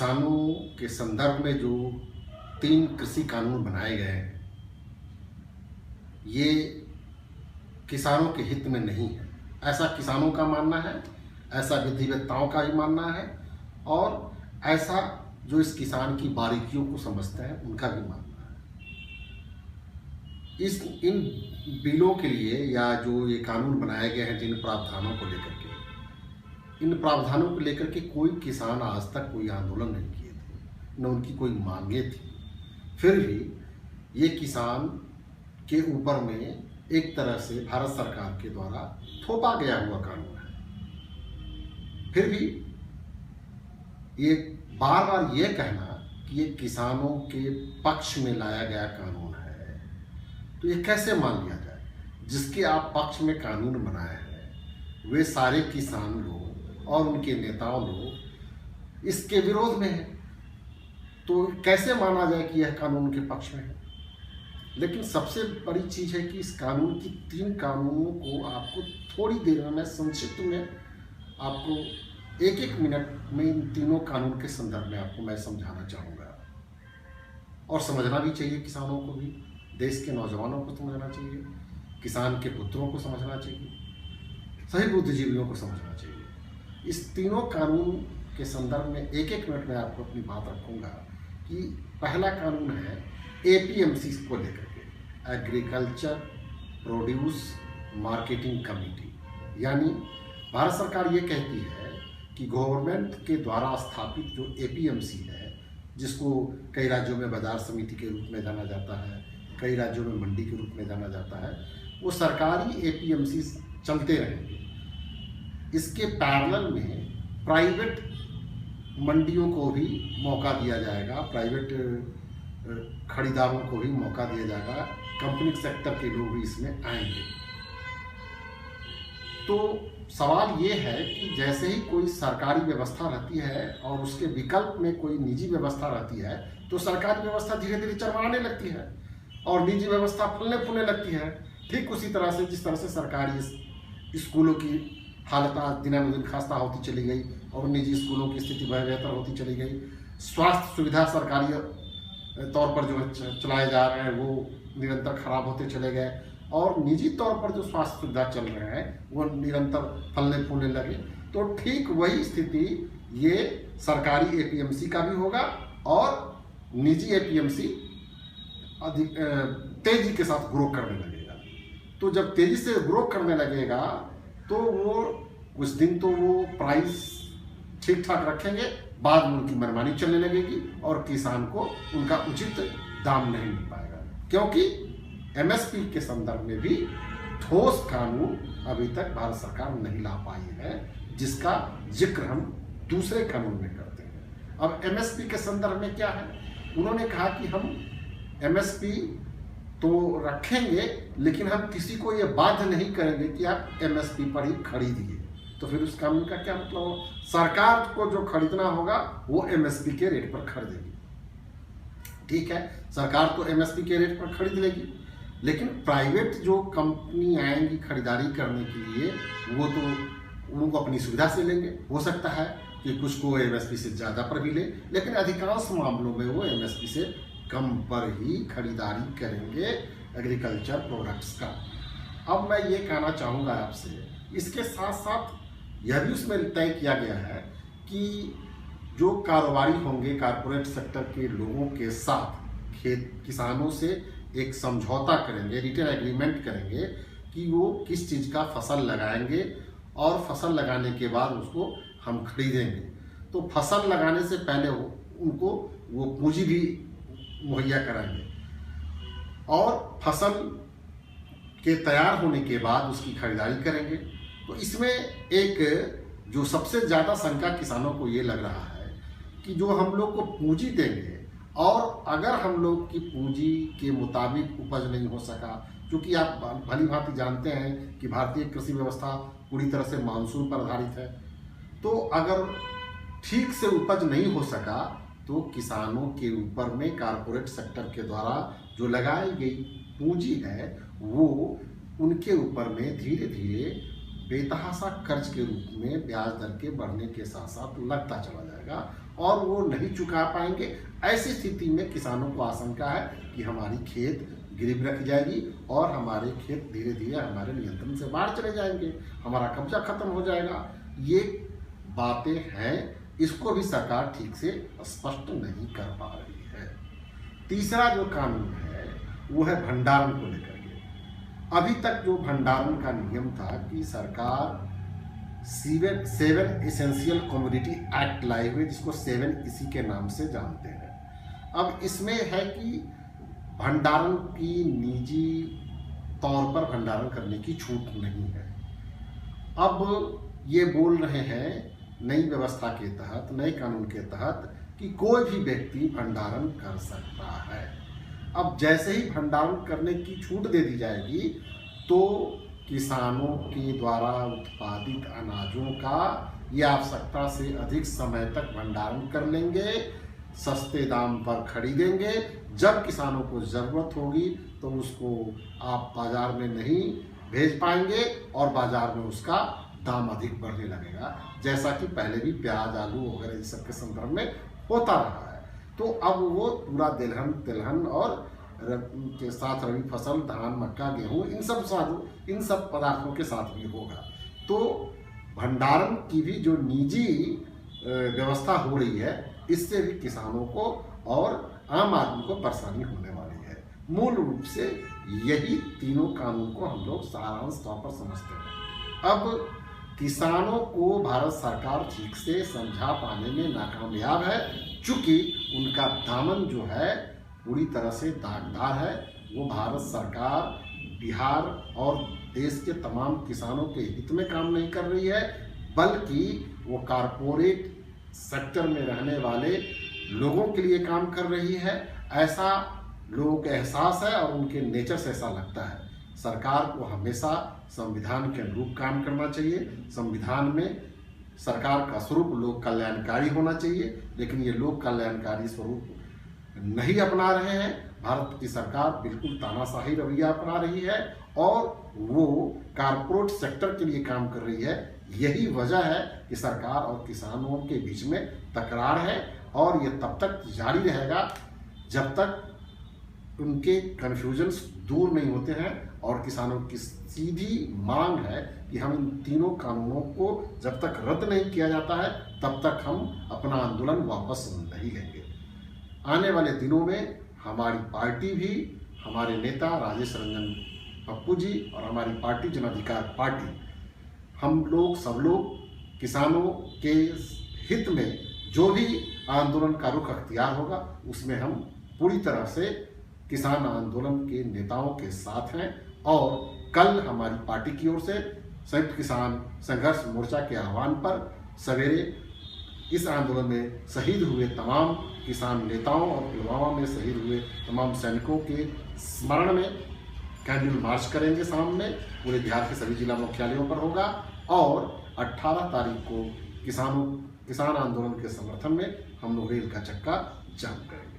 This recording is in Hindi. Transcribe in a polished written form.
किसानों के संदर्भ में जो 3 कृषि कानून बनाए गए हैं, ये किसानों के हित में नहीं है। ऐसा किसानों का मानना है, ऐसा विधिवेत्ताओं का भी मानना है और ऐसा जो इस किसान की बारीकियों को समझते हैं उनका भी मानना है। इन बिलों के लिए या जो ये कानून बनाए गए हैं जिन प्रावधानों को लेकर के, इन प्रावधानों को लेकर के कोई किसान आज तक कोई आंदोलन नहीं किए थे, न उनकी कोई मांगे थी। फिर भी ये किसान के ऊपर में एक तरह से भारत सरकार के द्वारा थोपा गया हुआ कानून है। फिर भी ये बार बार ये कहना कि ये किसानों के पक्ष में लाया गया कानून है, तो ये कैसे मान लिया जाए? जिसके आप पक्ष में कानून बनाए हैं वे सारे किसान लोग और उनके नेताओं लोग इसके विरोध में हैं, तो कैसे माना जाए कि यह कानून के पक्ष में है? लेकिन सबसे बड़ी चीज़ है कि इस कानून की 3 कानूनों को आपको थोड़ी देर में, मैं संक्षिप्त में आपको 1-1 मिनट में इन तीनों कानून के संदर्भ में आपको मैं समझाना चाहूँगा। और समझना भी चाहिए, किसानों को भी, देश के नौजवानों को समझना चाहिए, किसान के पुत्रों को समझना चाहिए, सभी बुद्धिजीवियों को समझना चाहिए। इस तीनों कानून के संदर्भ में 1-1 मिनट में आपको अपनी बात रखूँगा कि पहला कानून है एपीएमसी को लेकर के, एग्रीकल्चर प्रोड्यूस मार्केटिंग कमेटी। यानी भारत सरकार ये कहती है कि गवर्नमेंट के द्वारा स्थापित जो एपीएमसी है, जिसको कई राज्यों में बाजार समिति के रूप में जाना जाता है, कई राज्यों में मंडी के रूप में जाना जाता है, वो सरकारी एपीएमसी चलते रहेंगे। इसके पैरेलल में प्राइवेट मंडियों को भी मौका दिया जाएगा, प्राइवेट खरीदारों को भी मौका दिया जाएगा, कंपनी सेक्टर के लोग भी इसमें आएंगे। तो सवाल ये है कि जैसे ही कोई सरकारी व्यवस्था रहती है और उसके विकल्प में कोई निजी व्यवस्था रहती है, तो सरकारी व्यवस्था धीरे धीरे चरमराने लगती है और निजी व्यवस्था फलने फूलने लगती है। ठीक उसी तरह से जिस तरह से सरकारी स्कूलों की हालत दिनानुदिन खस्ता होती चली गई और निजी स्कूलों की स्थिति बेहतर होती चली गई, स्वास्थ्य सुविधा सरकारी तौर पर जो चलाए जा रहे हैं वो निरंतर खराब होते चले गए और निजी तौर पर जो स्वास्थ्य सुविधा चल रहे हैं वो निरंतर फलने फूलने लगे। तो ठीक वही स्थिति ये सरकारी एपीएमसी का भी होगा और निजी एपीएमसी अधिक तेजी के साथ ग्रो करने लगेगा। तो जब तेजी से ग्रो करने लगेगा तो वो कुछ दिन तो वो प्राइस ठीक ठाक रखेंगे, बाद में उनकी मनमानी चलने लगेगी और किसान को उनका उचित दाम नहीं मिल पाएगा, क्योंकि एमएसपी के संदर्भ में भी ठोस कानून अभी तक भारत सरकार नहीं ला पाई है, जिसका जिक्र हम दूसरे कानून में करते हैं। अब एमएसपी के संदर्भ में क्या है, उन्होंने कहा कि हम एमएसपी तो रखेंगे लेकिन हम किसी को ये बाध्य नहीं करेंगे कि आप एमएसपी पर ही खरीदिए। तो फिर उस कानून का क्या मतलब हो? सरकार को जो खरीदना होगा वो एमएसपी के रेट पर खरीदेगी। ठीक है, सरकार तो एमएसपी के रेट पर खरीद लेगी, लेकिन प्राइवेट जो कंपनी आएंगी खरीदारी करने के लिए वो तो उनको अपनी सुविधा से लेंगे। हो सकता है कि कुछ को एमएसपी से ज़्यादा पर भी ले, लेकिन अधिकांश मामलों में वो एमएसपी से कम पर ही खरीदारी करेंगे एग्रीकल्चर प्रोडक्ट्स का। अब मैं ये कहना चाहूँगा आपसे, इसके साथ साथ यह भी उसमें तय किया गया है कि जो कारोबारी होंगे कारपोरेट सेक्टर के लोगों के साथ किसानों से एक समझौता करेंगे, रिटेन एग्रीमेंट करेंगे कि वो किस चीज़ का फसल लगाएंगे और फसल लगाने के बाद उसको हम खरीदेंगे। तो फसल लगाने से पहले उनको वो पूंजी भी मुहैया कराएंगे और फसल के तैयार होने के बाद उसकी खरीदारी करेंगे। तो इसमें एक जो सबसे ज़्यादा शंका किसानों को ये लग रहा है कि जो हम लोग को पूंजी देंगे और अगर हम लोग की पूंजी के मुताबिक उपज नहीं हो सका, क्योंकि आप भली भांति जानते हैं कि भारतीय कृषि व्यवस्था पूरी तरह से मानसून पर आधारित है, तो अगर ठीक से उपज नहीं हो सका तो किसानों के ऊपर में कारपोरेट सेक्टर के द्वारा जो लगाई गई पूंजी है वो उनके ऊपर में धीरे धीरे बेतहाशा कर्ज के रूप में ब्याज दर के बढ़ने के साथ साथ लगता चला जाएगा और वो नहीं चुका पाएंगे। ऐसी स्थिति में किसानों को आशंका है कि हमारी खेत गिरवी रख जाएगी और हमारे खेत धीरे धीरे हमारे नियंत्रण से बाहर चले जाएंगे, हमारा कब्जा खत्म हो जाएगा। ये बातें हैं, इसको भी सरकार ठीक से स्पष्ट नहीं कर पा रही है। तीसरा जो कानून है वो है भंडारण को लेकर के। अभी तक जो भंडारण का नियम था कि सरकार 7 एसेंशियल कमोडिटी एक्ट लाए हुए, जिसको 7 इसी के नाम से जानते हैं। अब इसमें है कि भंडारण की निजी तौर पर भंडारण करने की छूट नहीं है। अब ये बोल रहे हैं नई व्यवस्था के तहत, नए कानून के तहत, कि कोई भी व्यक्ति भंडारण कर सकता है। अब जैसे ही भंडारण करने की छूट दे दी जाएगी तो किसानों के द्वारा उत्पादित अनाजों का ये आवश्यकता से अधिक समय तक भंडारण कर लेंगे, सस्ते दाम पर खरीदेंगे। जब किसानों को ज़रूरत होगी तो उसको आप बाज़ार में नहीं भेज पाएंगे और बाज़ार में उसका दाम अधिक बढ़ने लगेगा, जैसा कि पहले भी प्याज, आलू वगैरह इस सब के संदर्भ में होता रहा है। तो अब वो पूरा तिलहन और के साथ रबी फसल, धान, मक्का, गेहूँ, इन सब पदार्थों के साथ भी होगा। तो भंडारण की भी जो निजी व्यवस्था हो रही है, इससे भी किसानों को और आम आदमी को परेशानी होने वाली है। मूल रूप से यही तीनों कानून को हम लोग सारांश तौर पर समझते हैं। अब किसानों को भारत सरकार ठीक से समझा पाने में नाकामयाब है, चूंकि उनका दामन जो है पूरी तरह से दागदार है। वो भारत सरकार बिहार और देश के तमाम किसानों के हित में काम नहीं कर रही है, बल्कि वो कारपोरेट सेक्टर में रहने वाले लोगों के लिए काम कर रही है। ऐसा लोगों का एहसास है और उनके नेचर से ऐसा लगता है। सरकार को हमेशा संविधान के अनुरूप काम करना चाहिए। संविधान में सरकार का स्वरूप लोक कल्याणकारी होना चाहिए, लेकिन ये लोक कल्याणकारी स्वरूप नहीं अपना रहे हैं। भारत की सरकार बिल्कुल तानाशाही रवैया अपना रही है और वो कारपोरेट सेक्टर के लिए काम कर रही है। यही वजह है कि सरकार और किसानों के बीच में तकरार है और ये तब तक जारी रहेगा जब तक उनके कन्फ्यूजन्स दूर नहीं होते हैं। और किसानों की सीधी मांग है कि हम इन तीनों कानूनों को जब तक रद्द नहीं किया जाता है तब तक हम अपना आंदोलन वापस नहीं लेंगे। आने वाले दिनों में हमारी पार्टी भी, हमारे नेता राजेश रंजन पप्पू जी और हमारी पार्टी जन अधिकार पार्टी, हम लोग सब लोग किसानों के हित में जो भी आंदोलन का रुख अख्तियार होगा उसमें हम पूरी तरह से किसान आंदोलन के नेताओं के साथ हैं। और कल हमारी पार्टी की ओर से संयुक्त किसान संघर्ष मोर्चा के आह्वान पर सवेरे इस आंदोलन में शहीद हुए तमाम किसान नेताओं और पुलवामा में शहीद हुए तमाम सैनिकों के स्मरण में कैंडल मार्च करेंगे। शाम में पूरे बिहार के सभी जिला मुख्यालयों पर होगा और 18 तारीख को किसान आंदोलन के समर्थन में हम लोग रेल का चक्का जाम करेंगे।